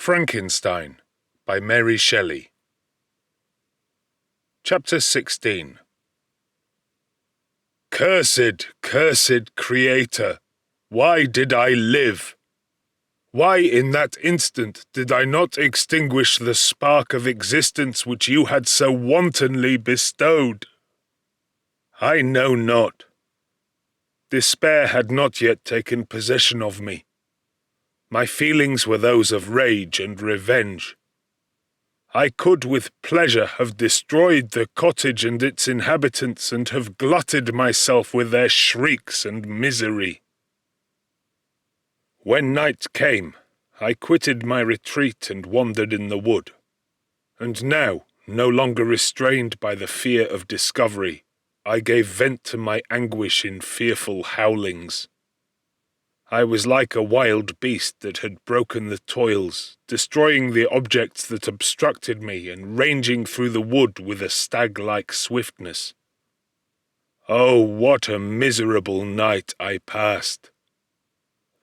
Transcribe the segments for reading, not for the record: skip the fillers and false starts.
Frankenstein by Mary Shelley. Chapter 16. Cursed, cursed Creator, why did I live? Why in that instant did I not extinguish the spark of existence which you had so wantonly bestowed? I know not. Despair had not yet taken possession of me. My feelings were those of rage and revenge. I could with pleasure have destroyed the cottage and its inhabitants and have glutted myself with their shrieks and misery. When night came, I quitted my retreat and wandered in the wood, and now, no longer restrained by the fear of discovery, I gave vent to my anguish in fearful howlings. I was like a wild beast that had broken the toils, destroying the objects that obstructed me and ranging through the wood with a stag-like swiftness. Oh, what a miserable night I passed!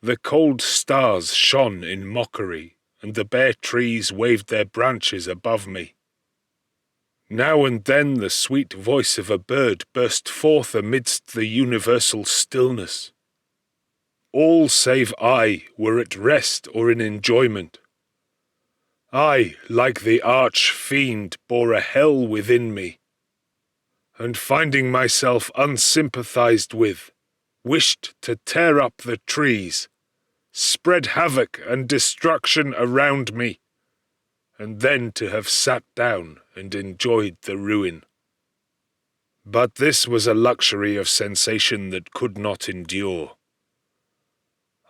The cold stars shone in mockery, and the bare trees waved their branches above me. Now and then the sweet voice of a bird burst forth amidst the universal stillness. All save I were at rest or in enjoyment. I, like the arch-fiend, bore a hell within me, and finding myself unsympathized with, wished to tear up the trees, spread havoc and destruction around me, and then to have sat down and enjoyed the ruin. But this was a luxury of sensation that could not endure.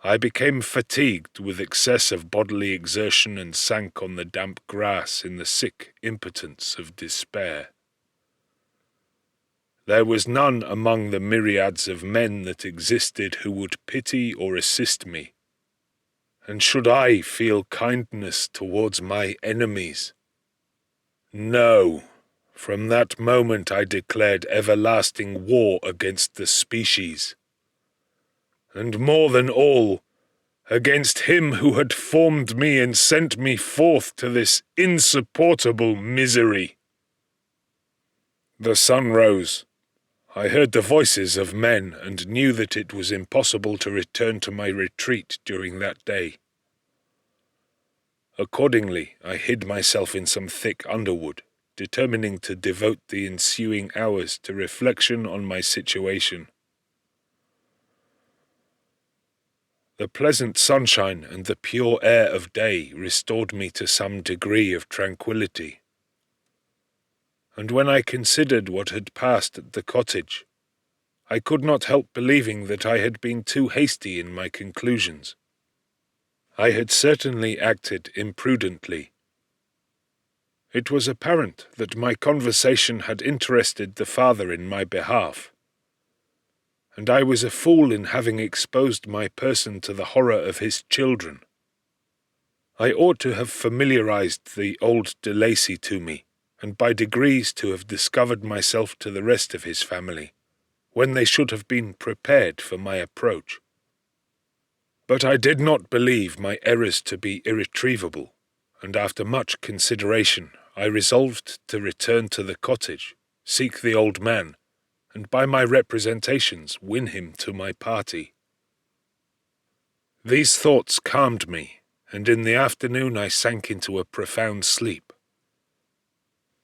I became fatigued with excess of bodily exertion and sank on the damp grass in the sick impotence of despair. There was none among the myriads of men that existed who would pity or assist me. And should I feel kindness towards my enemies? No, from that moment I declared everlasting war against the species. And more than all, against him who had formed me and sent me forth to this insupportable misery. The sun rose. I heard the voices of men and knew that it was impossible to return to my retreat during that day. Accordingly, I hid myself in some thick underwood, determining to devote the ensuing hours to reflection on my situation. The pleasant sunshine and the pure air of day restored me to some degree of tranquillity. And when I considered what had passed at the cottage, I could not help believing that I had been too hasty in my conclusions. I had certainly acted imprudently. It was apparent that my conversation had interested the father in my behalf, and I was a fool in having exposed my person to the horror of his children. I ought to have familiarized the old Lacey to me, and by degrees to have discovered myself to the rest of his family, when they should have been prepared for my approach. But I did not believe my errors to be irretrievable, and after much consideration I resolved to return to the cottage, seek the old man, and by my representations win him to my party. These thoughts calmed me, and in the afternoon I sank into a profound sleep.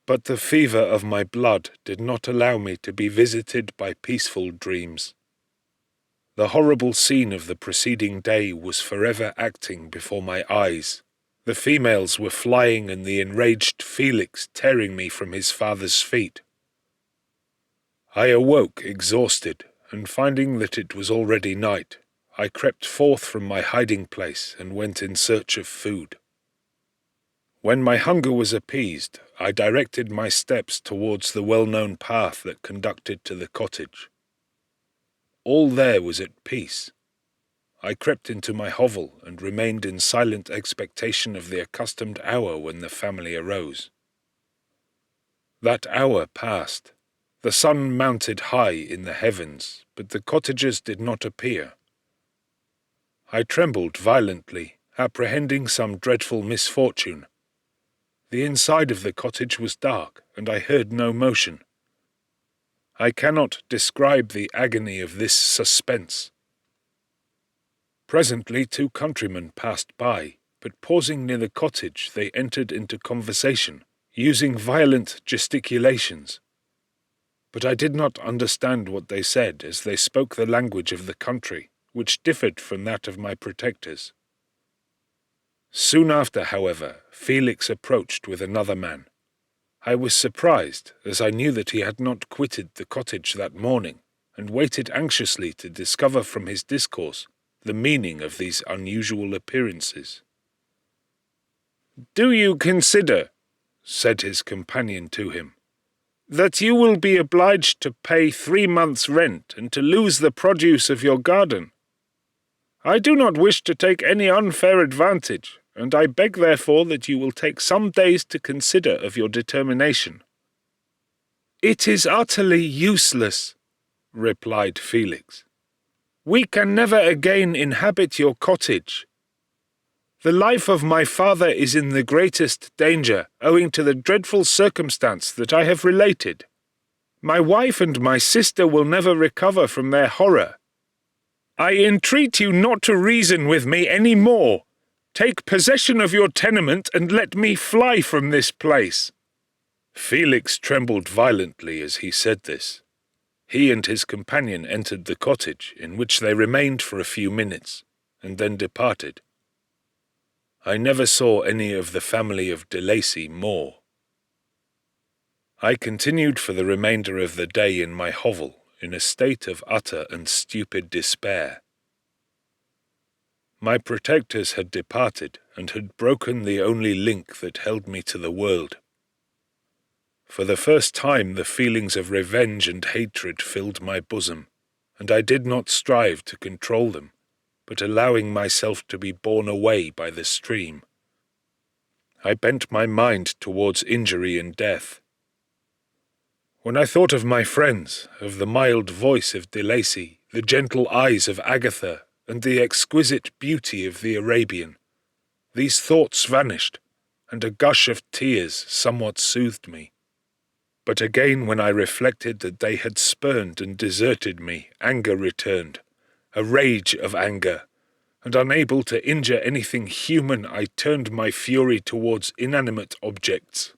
But the fever of my blood did not allow me to be visited by peaceful dreams. The horrible scene of the preceding day was forever acting before my eyes. The females were flying and the enraged Felix tearing me from his father's feet. I awoke exhausted, and finding that it was already night, I crept forth from my hiding place and went in search of food. When my hunger was appeased, I directed my steps towards the well-known path that conducted to the cottage. All there was at peace. I crept into my hovel and remained in silent expectation of the accustomed hour when the family arose. That hour passed. The sun mounted high in the heavens, but the cottagers did not appear. I trembled violently, apprehending some dreadful misfortune. The inside of the cottage was dark, and I heard no motion. I cannot describe the agony of this suspense. Presently 2 countrymen passed by, but pausing near the cottage they entered into conversation, using violent gesticulations. But I did not understand what they said, as they spoke the language of the country, which differed from that of my protectors. Soon after, however, Felix approached with another man. I was surprised, as I knew that he had not quitted the cottage that morning, and waited anxiously to discover from his discourse the meaning of these unusual appearances. "Do you consider," said his companion to him, "that you will be obliged to pay 3 months' rent and to lose the produce of your garden? I do not wish to take any unfair advantage, and I beg therefore that you will take some days to consider of your determination." "It is utterly useless," replied Felix. "We can never again inhabit your cottage. The life of my father is in the greatest danger, owing to the dreadful circumstance that I have related. My wife and my sister will never recover from their horror. I entreat you not to reason with me any more. Take possession of your tenement and let me fly from this place." Felix trembled violently as he said this. He and his companion entered the cottage, in which they remained for a few minutes, and then departed. I never saw any of the family of de Lacey more. I continued for the remainder of the day in my hovel, in a state of utter and stupid despair. My protectors had departed, and had broken the only link that held me to the world. For the first time the feelings of revenge and hatred filled my bosom, and I did not strive to control them, but allowing myself to be borne away by the stream. I bent my mind towards injury and death. When I thought of my friends, of the mild voice of de Lacey, the gentle eyes of Agatha, and the exquisite beauty of the Arabian, these thoughts vanished, and a gush of tears somewhat soothed me. But again when I reflected that they had spurned and deserted me, anger returned, a rage of anger, and unable to injure anything human, I turned my fury towards inanimate objects.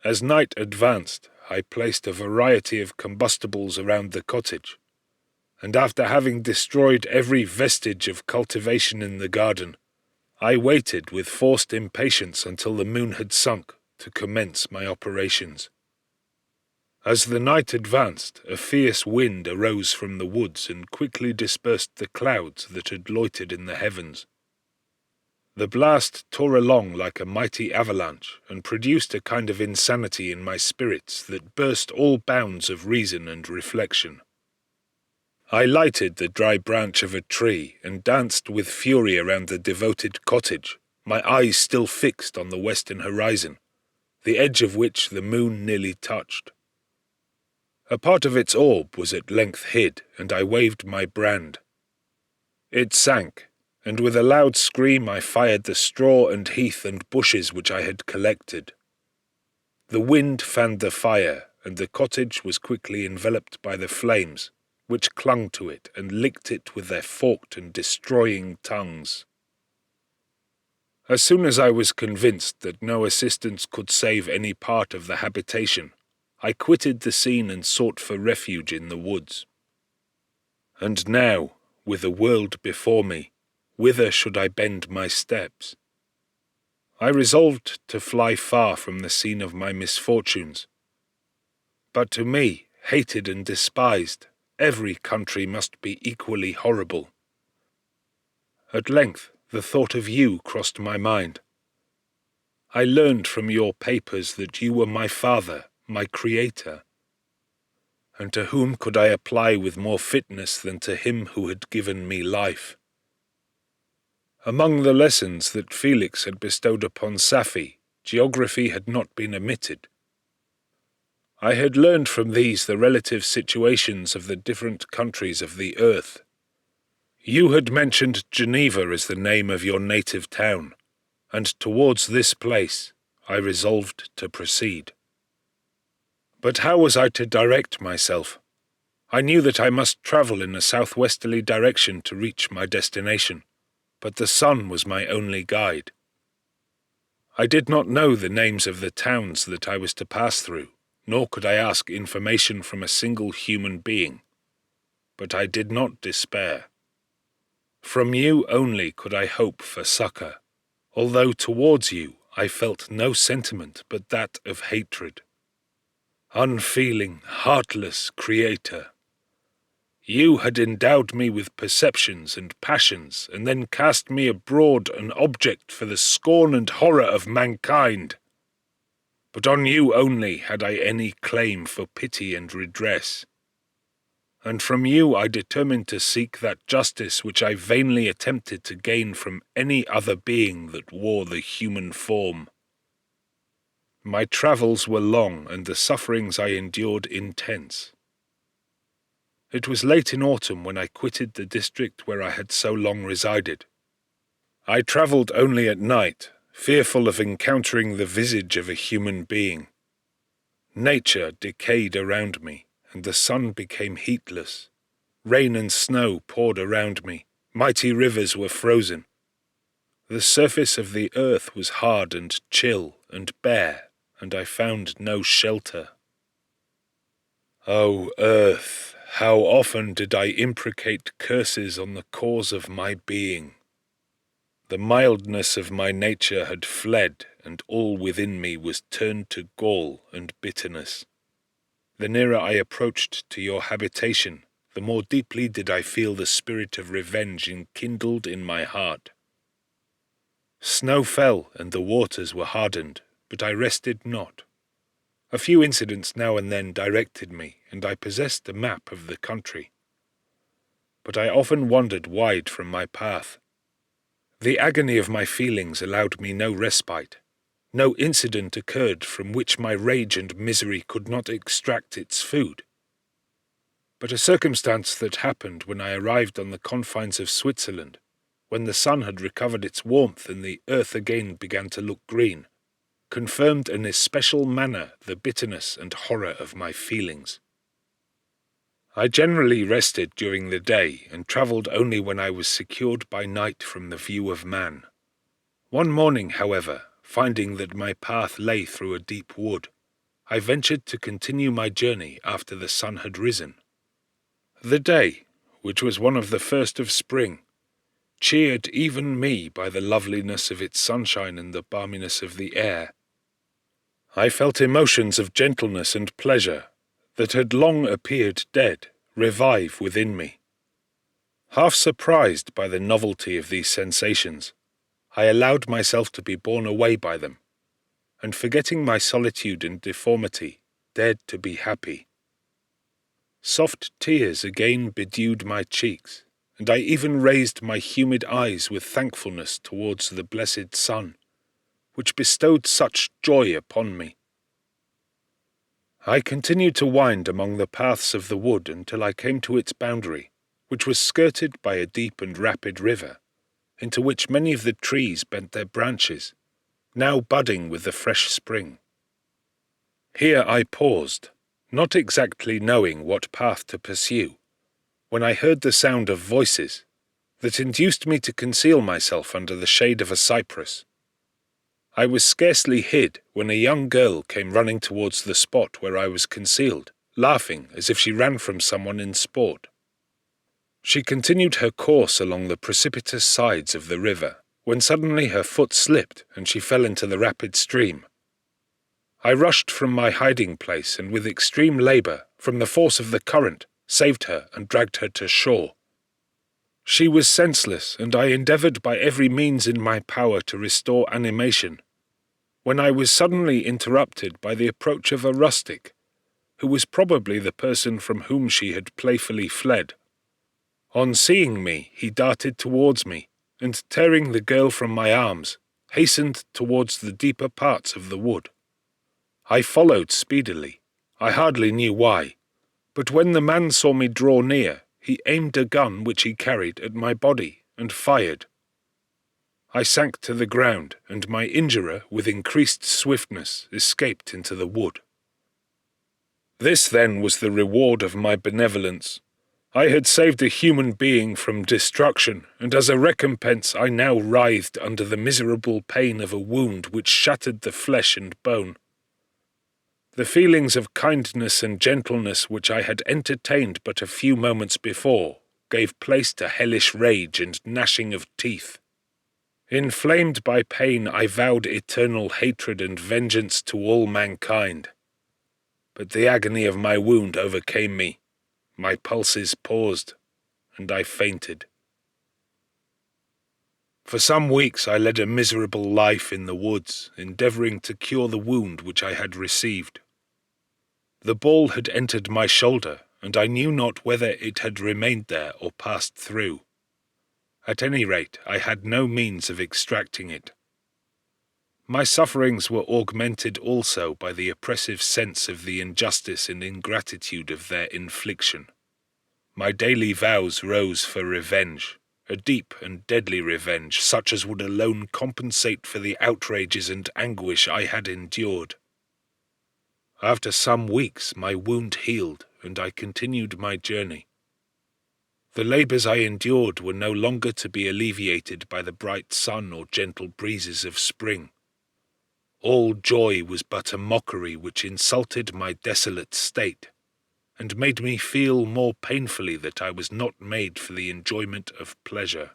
As night advanced, I placed a variety of combustibles around the cottage, and after having destroyed every vestige of cultivation in the garden, I waited with forced impatience until the moon had sunk to commence my operations. As the night advanced, a fierce wind arose from the woods and quickly dispersed the clouds that had loitered in the heavens. The blast tore along like a mighty avalanche, and produced a kind of insanity in my spirits that burst all bounds of reason and reflection. I lighted the dry branch of a tree, and danced with fury around the devoted cottage, my eyes still fixed on the western horizon, the edge of which the moon nearly touched. A part of its orb was at length hid, and I waved my brand. It sank, and with a loud scream I fired the straw and heath and bushes which I had collected. The wind fanned the fire, and the cottage was quickly enveloped by the flames, which clung to it and licked it with their forked and destroying tongues. As soon as I was convinced that no assistance could save any part of the habitation, I quitted the scene and sought for refuge in the woods. And now, with the world before me, whither should I bend my steps? I resolved to fly far from the scene of my misfortunes. But to me, hated and despised, every country must be equally horrible. At length the thought of you crossed my mind. I learned from your papers that you were my father, my creator. And to whom could I apply with more fitness than to him who had given me life? Among the lessons that Felix had bestowed upon Safie, geography had not been omitted. I had learned from these the relative situations of the different countries of the earth. You had mentioned Geneva as the name of your native town, and towards this place I resolved to proceed. But how was I to direct myself? I knew that I must travel in a southwesterly direction to reach my destination, but the sun was my only guide. I did not know the names of the towns that I was to pass through, nor could I ask information from a single human being. But I did not despair. From you only could I hope for succour, although towards you I felt no sentiment but that of hatred. Unfeeling, heartless creator! You had endowed me with perceptions and passions, and then cast me abroad an object for the scorn and horror of mankind. But on you only had I any claim for pity and redress. And from you I determined to seek that justice which I vainly attempted to gain from any other being that wore the human form. My travels were long, and the sufferings I endured intense. It was late in autumn when I quitted the district where I had so long resided. I travelled only at night, fearful of encountering the visage of a human being. Nature decayed around me, and the sun became heatless. Rain and snow poured around me, mighty rivers were frozen. The surface of the earth was hard and chill and bare, and I found no shelter. O earth, how often did I imprecate curses on the cause of my being! The mildness of my nature had fled, and all within me was turned to gall and bitterness. The nearer I approached to your habitation, the more deeply did I feel the spirit of revenge enkindled in my heart. Snow fell, and the waters were hardened, but I rested not. A few incidents now and then directed me, and I possessed a map of the country. But I often wandered wide from my path. The agony of my feelings allowed me no respite. No incident occurred from which my rage and misery could not extract its food. But a circumstance that happened when I arrived on the confines of Switzerland, when the sun had recovered its warmth and the earth again began to look green, confirmed in especial manner the bitterness and horror of my feelings. I generally rested during the day, and travelled only when I was secured by night from the view of man. One morning, however, finding that my path lay through a deep wood, I ventured to continue my journey after the sun had risen. The day, which was one of the first of spring, cheered even me by the loveliness of its sunshine and the balminess of the air. I felt emotions of gentleness and pleasure that had long appeared dead revive within me. Half surprised by the novelty of these sensations, I allowed myself to be borne away by them, and forgetting my solitude and deformity, dared to be happy. Soft tears again bedewed my cheeks, and I even raised my humid eyes with thankfulness towards the blessed sun, which bestowed such joy upon me. I continued to wind among the paths of the wood until I came to its boundary, which was skirted by a deep and rapid river, into which many of the trees bent their branches, now budding with the fresh spring. Here I paused, not exactly knowing what path to pursue, when I heard the sound of voices that induced me to conceal myself under the shade of a cypress. I was scarcely hid when a young girl came running towards the spot where I was concealed, laughing as if she ran from someone in sport. She continued her course along the precipitous sides of the river, when suddenly her foot slipped and she fell into the rapid stream. I rushed from my hiding place and with extreme labour, from the force of the current, saved her and dragged her to shore. She was senseless, and I endeavoured by every means in my power to restore animation, when I was suddenly interrupted by the approach of a rustic, who was probably the person from whom she had playfully fled. On seeing me, he darted towards me, and tearing the girl from my arms, hastened towards the deeper parts of the wood. I followed speedily. I hardly knew why, but when the man saw me draw near, he aimed a gun which he carried at my body and fired. I sank to the ground, and my injurer, with increased swiftness, escaped into the wood. This, then, was the reward of my benevolence. I had saved a human being from destruction, and as a recompense I now writhed under the miserable pain of a wound which shattered the flesh and bone. The feelings of kindness and gentleness which I had entertained but a few moments before gave place to hellish rage and gnashing of teeth. Inflamed by pain, I vowed eternal hatred and vengeance to all mankind. But the agony of my wound overcame me. My pulses paused, and I fainted. For some weeks I led a miserable life in the woods, endeavouring to cure the wound which I had received. The ball had entered my shoulder, and I knew not whether it had remained there or passed through. At any rate, I had no means of extracting it. My sufferings were augmented also by the oppressive sense of the injustice and ingratitude of their infliction. My daily vows rose for revenge, a deep and deadly revenge, such as would alone compensate for the outrages and anguish I had endured. After some weeks my wound healed, and I continued my journey. The labours I endured were no longer to be alleviated by the bright sun or gentle breezes of spring. All joy was but a mockery which insulted my desolate state, and made me feel more painfully that I was not made for the enjoyment of pleasure.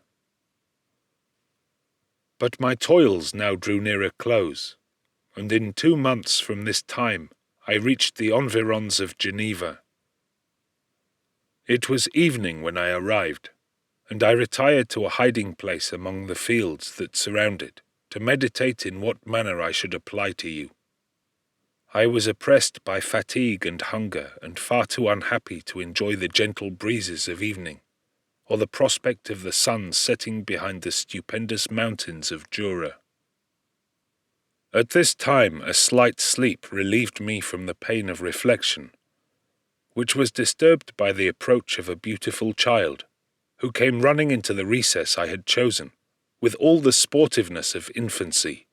But my toils now drew near a close, and in 2 months from this time I reached the environs of Geneva. It was evening when I arrived, and I retired to a hiding place among the fields that surround it, to meditate in what manner I should apply to you. I was oppressed by fatigue and hunger, and far too unhappy to enjoy the gentle breezes of evening, or the prospect of the sun setting behind the stupendous mountains of Jura. At this time a slight sleep relieved me from the pain of reflection, which was disturbed by the approach of a beautiful child, who came running into the recess I had chosen, with all the sportiveness of infancy.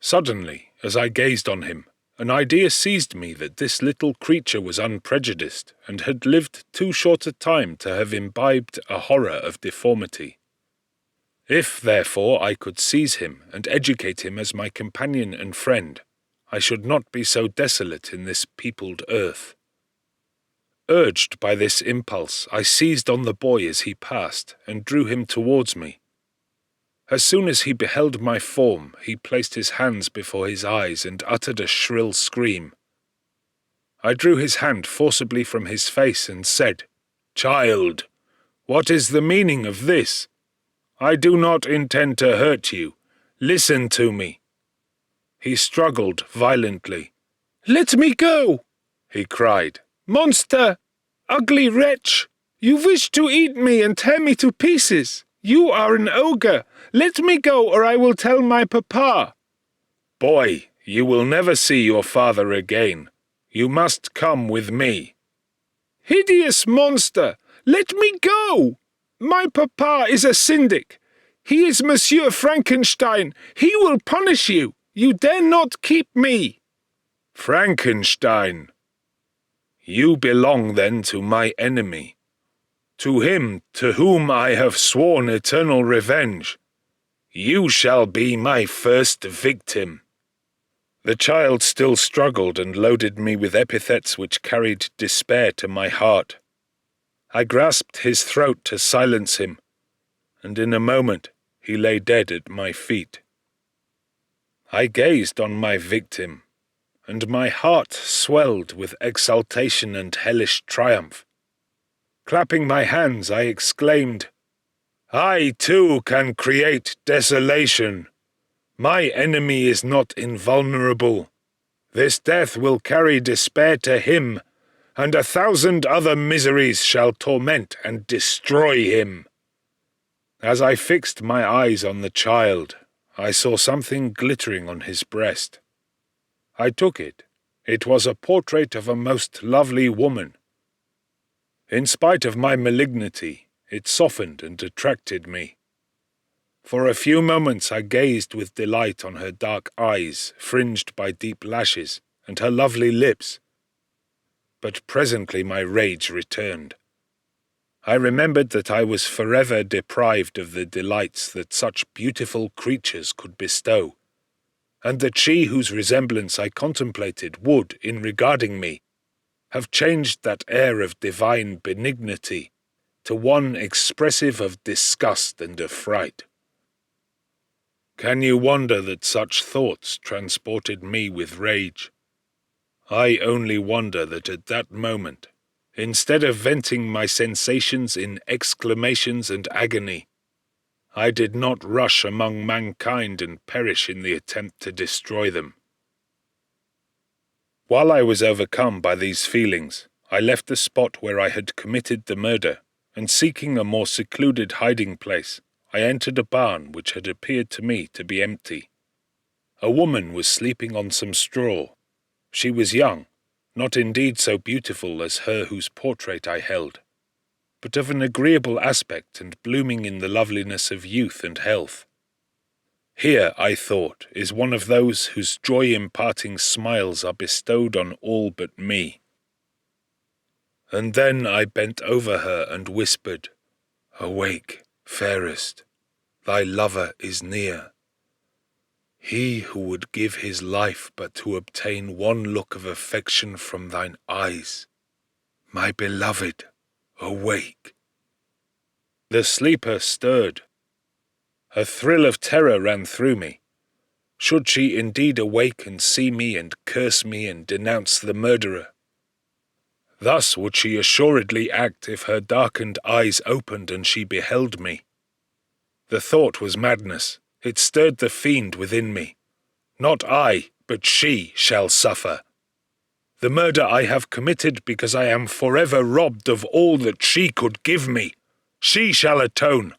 Suddenly, as I gazed on him, an idea seized me that this little creature was unprejudiced, and had lived too short a time to have imbibed a horror of deformity. If, therefore, I could seize him and educate him as my companion and friend, I should not be so desolate in this peopled earth. Urged by this impulse, I seized on the boy as he passed, and drew him towards me. As soon as he beheld my form, he placed his hands before his eyes and uttered a shrill scream. I drew his hand forcibly from his face and said, "Child, what is the meaning of this? I do not intend to hurt you. Listen to me." He struggled violently. "Let me go!" he cried. "Monster! Ugly wretch! You wish to eat me and tear me to pieces! You are an ogre! Let me go, or I will tell my papa!" "Boy, you will never see your father again. You must come with me." "Hideous monster! Let me go! My papa is a syndic. He is Monsieur Frankenstein. He will punish you. You dare not keep me." "Frankenstein? You belong then to my enemy, to him to whom I have sworn eternal revenge. You shall be my first victim." The child still struggled and loaded me with epithets which carried despair to my heart. I grasped his throat to silence him, and in a moment he lay dead at my feet. I gazed on my victim, and my heart swelled with exultation and hellish triumph. Clapping my hands, I exclaimed, "I too can create desolation. My enemy is not invulnerable. This death will carry despair to him, and 1,000 other miseries shall torment and destroy him." As I fixed my eyes on the child, I saw something glittering on his breast. I took it. It was a portrait of a most lovely woman. In spite of my malignity, it softened and attracted me. For a few moments I gazed with delight on her dark eyes, fringed by deep lashes, and her lovely lips. But presently my rage returned. I remembered that I was forever deprived of the delights that such beautiful creatures could bestow, and that she whose resemblance I contemplated would, in regarding me, have changed that air of divine benignity to one expressive of disgust and affright. Can you wonder that such thoughts transported me with rage? I only wonder that at that moment, instead of venting my sensations in exclamations and agony, I did not rush among mankind and perish in the attempt to destroy them. While I was overcome by these feelings, I left the spot where I had committed the murder, and seeking a more secluded hiding place, I entered a barn which had appeared to me to be empty. A woman was sleeping on some straw. She was young, not indeed so beautiful as her whose portrait I held, but of an agreeable aspect and blooming in the loveliness of youth and health. Here, I thought, is one of those whose joy-imparting smiles are bestowed on all but me. And then I bent over her and whispered, "Awake, fairest, thy lover is near. He who would give his life but to obtain one look of affection from thine eyes. My beloved, awake." The sleeper stirred. A thrill of terror ran through me. Should she indeed awake and see me and curse me and denounce the murderer? Thus would she assuredly act if her darkened eyes opened and she beheld me. The thought was madness. It stirred the fiend within me. Not I, but she shall suffer. The murder I have committed because I am forever robbed of all that she could give me. She shall atone.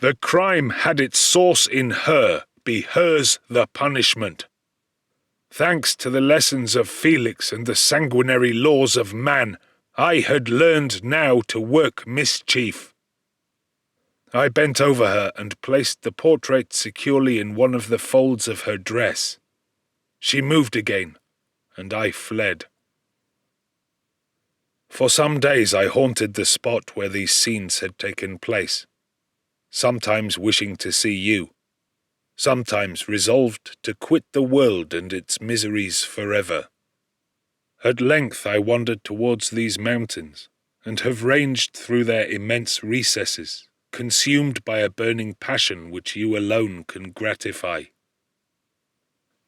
The crime had its source in her, be hers the punishment. Thanks to the lessons of Felix and the sanguinary laws of man, I had learned now to work mischief. I bent over her and placed the portrait securely in one of the folds of her dress. She moved again, and I fled. For some days I haunted the spot where these scenes had taken place, sometimes wishing to see you, sometimes resolved to quit the world and its miseries forever. At length I wandered towards these mountains, and have ranged through their immense recesses, consumed by a burning passion which you alone can gratify.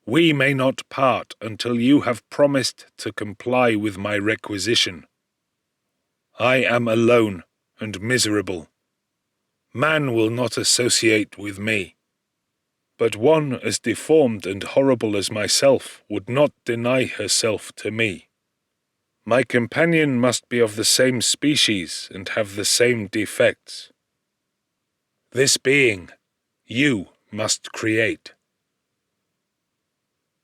We may not part until you have promised to comply with my requisition. I am alone and miserable. Man will not associate with me, but one as deformed and horrible as myself would not deny herself to me. My companion must be of the same species and have the same defects. This being, you must create.